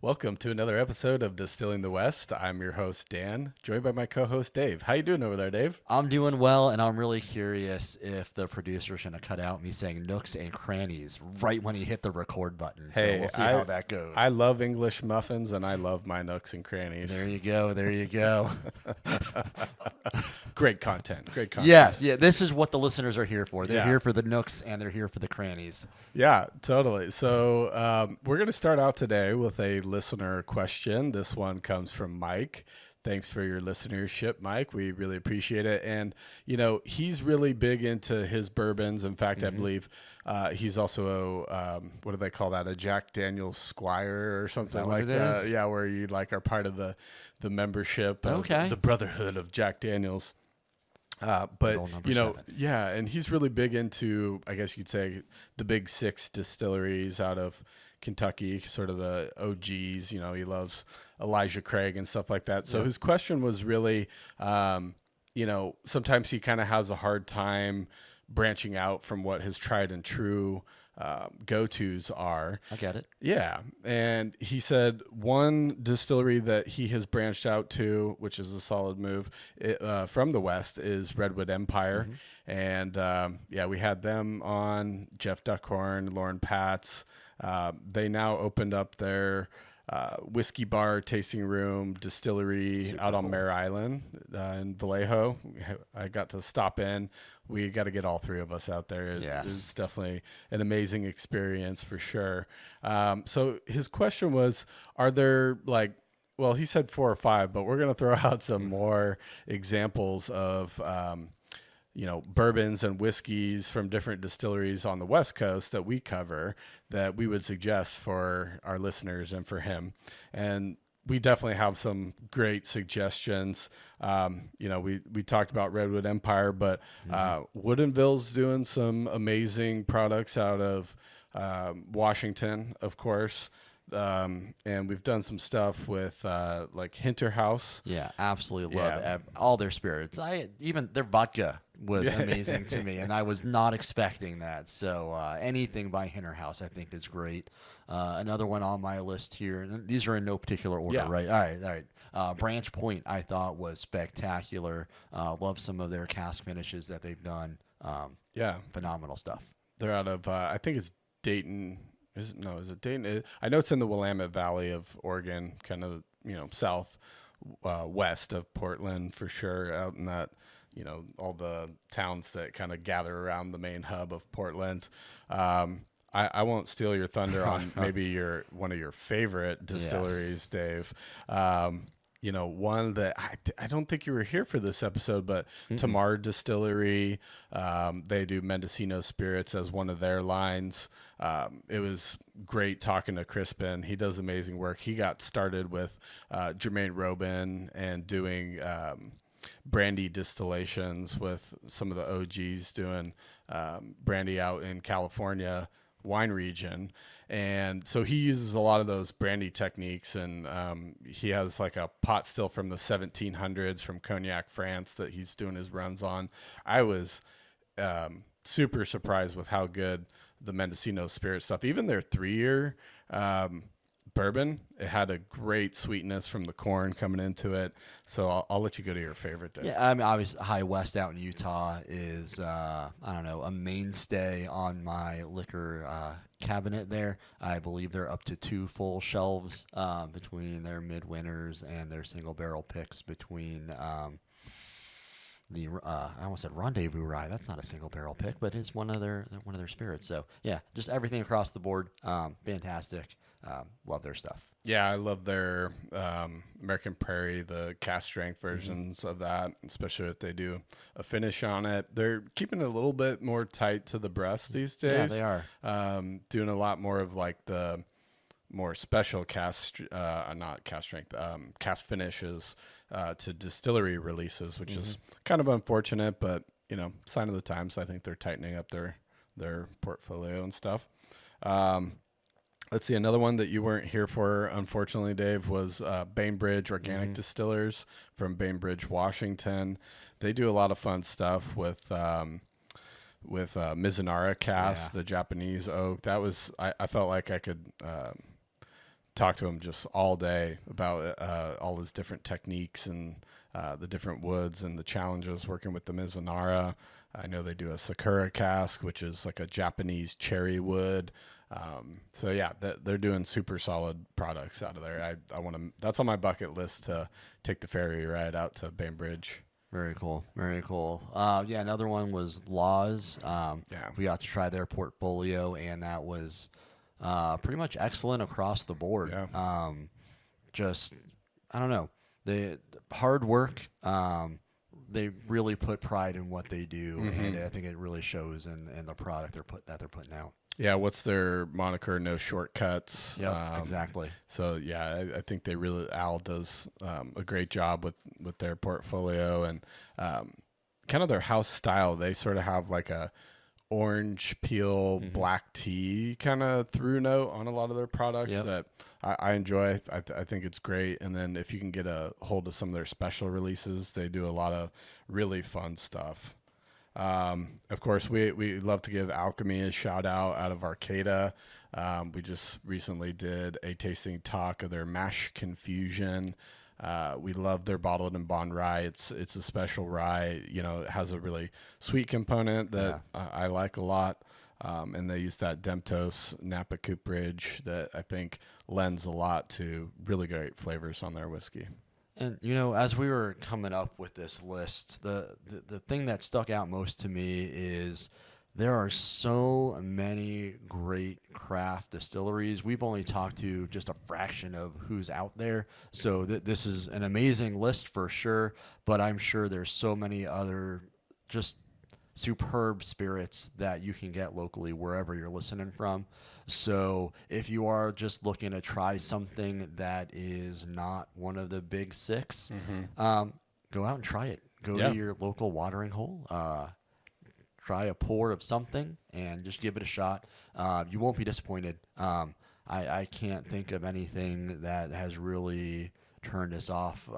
Welcome to another episode of Distilling the West. I'm your host, Dan, joined by my co-host, Dave. How you doing over there, Dave? I'm doing well, and I'm really curious if the producer's going to cut out me saying nooks and crannies right when he hit the record button. Hey, so we'll see how that goes. I love English muffins, and I love my nooks and crannies. There you go. There you go. Great content. Great content. Yes. Yeah. This is what the listeners are here for. They're Yeah. here for the nooks, and they're here for the crannies. Yeah, totally. So we're going to start out today with a listener question. This one comes from Mike. Thanks for your listenership, Mike. We really appreciate it. And, you know, he's really big into his bourbons. In fact, I believe he's also what do they call that? A Jack Daniel's Squire or something like that. Yeah, where you like are part of the membership of the Brotherhood of Jack Daniel's. But, you know, 7. yeah, and he's really big into, I guess you'd say, the big 6 distilleries out of Kentucky, sort of the OGs. You know, he loves Elijah Craig and stuff like that. So his question was really, you know, sometimes he kind of has a hard time branching out from what his tried and true go-tos are. I get it. Yeah. And he said one distillery that he has branched out to, which is a solid move from the West, is Redwood Empire. And yeah, we had them on, Jeff Duckhorn, Lauren Patz. They now opened up their whiskey bar, tasting room, distillery out on Mare Island in Vallejo. I got to stop in. We got to get all 3 of us out there. It's definitely an amazing experience for sure. So his question was, are there well, he said 4 or 5, but we're going to throw out some more examples of, you know, bourbons and whiskeys from different distilleries on the West Coast that we cover that we would suggest for our listeners and for him. And we definitely have some great suggestions. You know, we talked about Redwood Empire, but Woodinville's doing some amazing products out of Washington, of course. And we've done some stuff with like Hinter House. Yeah, absolutely love all their spirits. Even their vodka was amazing to me, and I was not expecting that. So anything by Hinter House, I think, is great. Another one on my list here, and these are in no particular order, right? All right. Branch Point, I thought, was spectacular. Love some of their cask finishes that they've done. Phenomenal stuff. They're out of, I think it's Dayton. Is it Dayton? I know it's in the Willamette Valley of Oregon, kind of, you know, south west of Portland for sure, out in that, you know, all the towns that kind of gather around the main hub of Portland. I won't steal your thunder on maybe one of your favorite distilleries, Dave. You know, one that I don't think you were here for this episode, but Tamar Distillery, they do Mendocino spirits as one of their lines. It was great talking to Crispin. He does amazing work. He got started with Jermaine Robin and doing brandy distillations with some of the OGs doing brandy out in California wine region. And so he uses a lot of those brandy techniques, and he has like a pot still from the 1700s from Cognac, France, that he's doing his runs on. I was super surprised with how good the Mendocino spirit stuff, even their 3-year bourbon, it had a great sweetness from the corn coming into it. So I'll let you go to your favorite, Dave. Yeah, I mean, obviously, High West out in Utah is, I don't know, a mainstay on my liquor cabinet there. I believe they're up to 2 full shelves between their midwinters and their single barrel picks between I almost said Rendezvous Rye. That's not a single barrel pick, but it's one of their spirits. So yeah, just everything across the board, fantastic. Love their stuff. Yeah, I love their American Prairie, the cast strength versions of that, especially if they do a finish on it. They're keeping it a little bit more tight to the breast these days. Yeah, they are. Doing a lot more of like the more special cast finishes to distillery releases, which is kind of unfortunate, but you know, sign of the times. I think they're tightening up their portfolio and stuff. Let's see, another one that you weren't here for, unfortunately, Dave, was Bainbridge Organic Distillers from Bainbridge, Washington. They do a lot of fun stuff with with Mizunara cask, the Japanese oak. That was I felt like I could talk to him just all day about all his different techniques and the different woods and the challenges working with the Mizunara. I know they do a Sakura cask, which is like a Japanese cherry wood. So yeah, they're doing super solid products out of there. I want to. That's on my bucket list to take the ferry ride out to Bainbridge. Very cool. Very cool. Yeah, another one was Laws. We got to try their portfolio, and that was pretty much excellent across the board. Yeah. Just, I don't know. The hard work. They really put pride in what they do, and I think it really shows in the product they're putting out. Yeah, what's their moniker? No shortcuts. Yep, exactly. So yeah, I think Al does a great job with their portfolio and kind of their house style. They sort of have like a orange peel black tea kind of through note on a lot of their products that I enjoy. I think it's great. And then if you can get a hold of some of their special releases, they do a lot of really fun stuff. Of course, we love to give Alchemy a shout out of Arcata. We just recently did a tasting talk of their Mash Confusion. We love their bottled and bond rye. It's a special rye. You know, it has a really sweet component that I like a lot. And they use that Demptos Napa Cooperage that I think lends a lot to really great flavors on their whiskey. And, you know, as we were coming up with this list, the thing that stuck out most to me is there are so many great craft distilleries. We've only talked to just a fraction of who's out there. So this is an amazing list for sure, but I'm sure there's so many other just superb spirits that you can get locally wherever you're listening from. So if you are just looking to try something that is not one of the big six, go out and try it. Go to your local watering hole, try a pour of something, and just give it a shot. You won't be disappointed. I can't think of anything that has really turned us off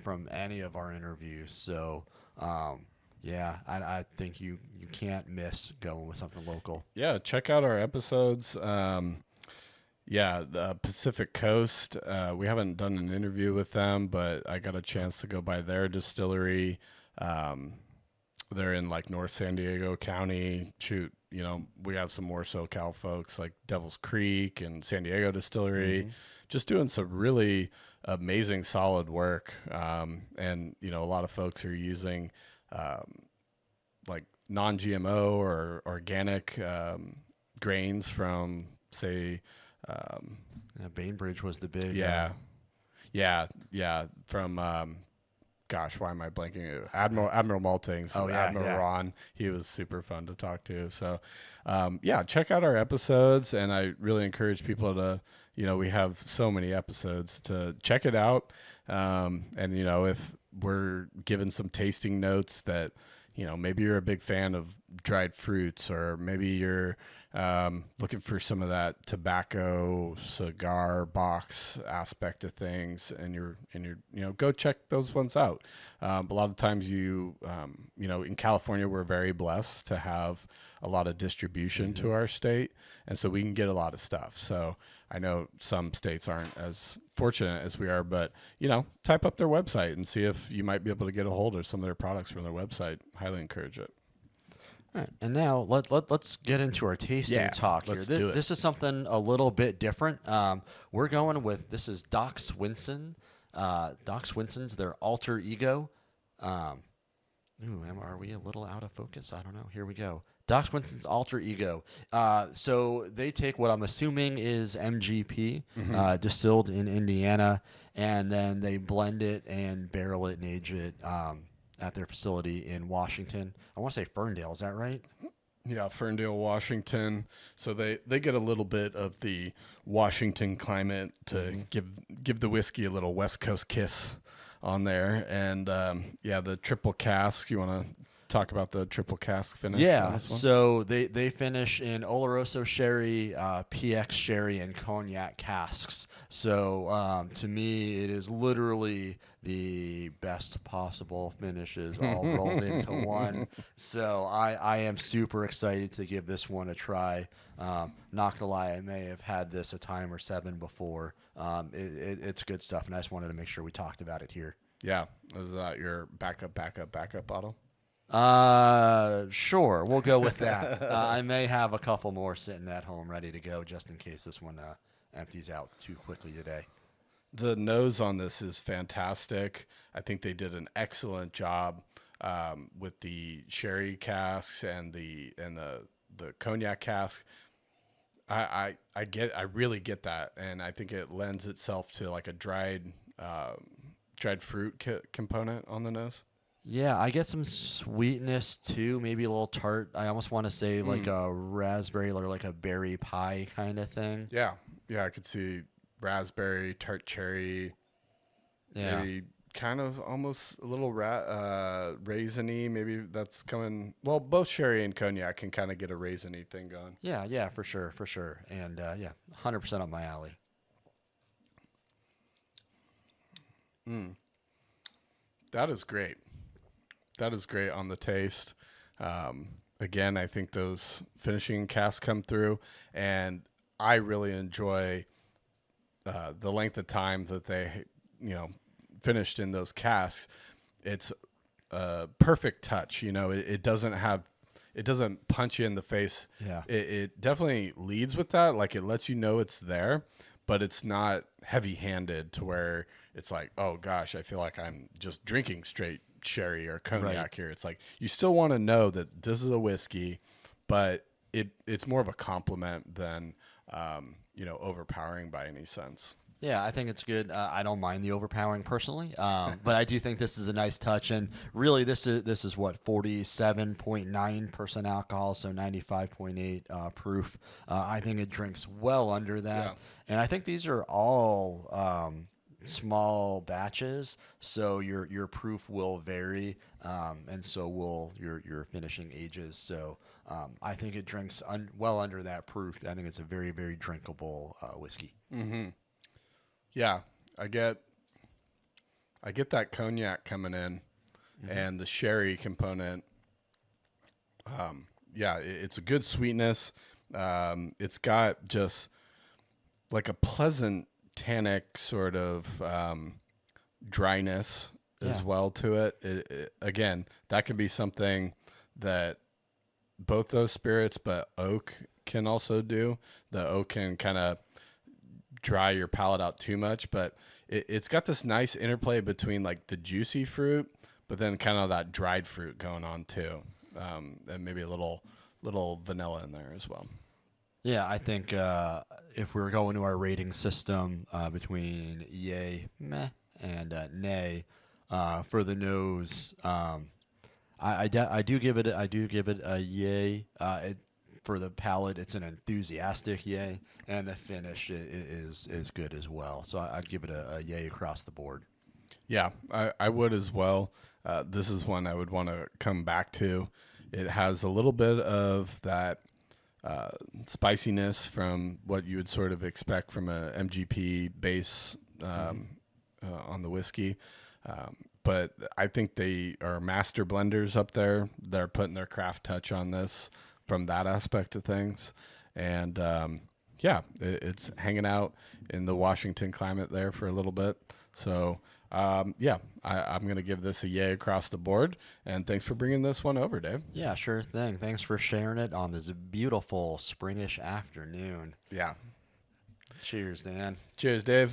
from any of our interviews. So I think you can't miss going with something local. Yeah, check out our episodes. The Pacific Coast, we haven't done an interview with them, but I got a chance to go by their distillery. They're in like North San Diego County. Shoot, you know, we have some more SoCal folks like Devil's Creek and San Diego Distillery, just doing some really amazing, solid work. And, you know, a lot of folks are using like non-GMO or organic grains from, say, Bainbridge was the big. From gosh, why am I blanking? Admiral Maltings. Admiral Ron. He was super fun to talk to. So, check out our episodes, and I really encourage people to, you know, we have so many episodes to check it out. And you know, if we're given some tasting notes that, you know, maybe you're a big fan of dried fruits, or maybe you're looking for some of that tobacco cigar box aspect of things, and you're you know, go check those ones out. A lot of times you know, in California, we're very blessed to have a lot of distribution to our state, and so we can get a lot of stuff. So I know some states aren't as fortunate as we are, but, you know, type up their website and see if you might be able to get a hold of some of their products from their website. Highly encourage it. All right, and now let's get into our tasting talk here. This is something a little bit different. We're going with, this is Doc Swinson. Doc Swinson's their alter ego. Are we a little out of focus? I don't know. Here we go. Doc Swinson's alter ego. So they take what I'm assuming is MGP, distilled in Indiana, and then they blend it and barrel it and age it at their facility in Washington. I want to say Ferndale. Is that right? Yeah, Ferndale, Washington. So they get a little bit of the Washington climate to give the whiskey a little West Coast kiss on there. And the triple cask, you want to talk about the triple cask finish? Yeah, so they finish in Oloroso sherry, PX sherry, and cognac casks. So to me, it is literally the best possible finishes all rolled into one. So I am super excited to give this one a try. Not gonna lie, I may have had this a time or seven before. It's good stuff, and I just wanted to make sure we talked about it here. Yeah, is that your backup bottle? Sure, we'll go with that. I may have a couple more sitting at home ready to go just in case this one empties out too quickly today. The nose on this is fantastic. I think they did an excellent job with the sherry casks and the cognac cask. I really get that, and I think it lends itself to like a dried fruit component on the nose. Yeah, I get some sweetness too, maybe a little tart. I almost want to say like a raspberry or like a berry pie kind of thing. Yeah, I could see raspberry, tart cherry, maybe kind of almost a little raisiny. Maybe that's coming. Well, both sherry and cognac can kind of get a raisiny thing going. Yeah, for sure. And 100% up my alley. That is great. That is great on the taste. Again, I think those finishing casks come through, and I really enjoy the length of time that they, finished in those casks. It's a perfect touch. It doesn't punch you in the face. Yeah. It definitely leads with that. Like, it lets you know it's there, but it's not heavy-handed to where it's like, oh gosh, I feel like I'm just drinking straight sherry or cognac here. It's like you still want to know that this is a whiskey, but it's more of a compliment than overpowering by any sense. Yeah, I think it's good. I don't mind the overpowering personally, but I do think this is a nice touch. And really, this is what 47.9% alcohol, so 95.8 proof. I think it drinks well under that, and I think these are all small batches, so your proof will vary, and so will your finishing ages. So I think it drinks well under that proof. I think it's a very, very drinkable whiskey. Mm-hmm. Yeah, I get that cognac coming in, and the sherry component. It's a good sweetness. It's got just like a pleasant tannic sort of dryness as well to it. Again, that could be something that both those spirits, but oak can also do. The oak can kind of dry your palate out too much, but it's got this nice interplay between like the juicy fruit, but then kind of that dried fruit going on too, and maybe a little vanilla in there as well. Yeah, I think if we're going to our rating system between yay, meh, and nay, for the nose, I do give it a yay. For the palate, it's an enthusiastic yay, and the finish is good as well. So I'd give it a yay across the board. Yeah, I would as well. This is one I would want to come back to. It has a little bit of that spiciness from what you would sort of expect from a MGP base on the whiskey. But I think they are master blenders up there. They're putting their craft touch on this from that aspect of things. And it's hanging out in the Washington climate there for a little bit. So I'm going to give this a yay across the board. And thanks for bringing this one over, Dave. Yeah, sure thing. Thanks for sharing it on this beautiful springish afternoon. Yeah. Cheers, Dan. Cheers, Dave.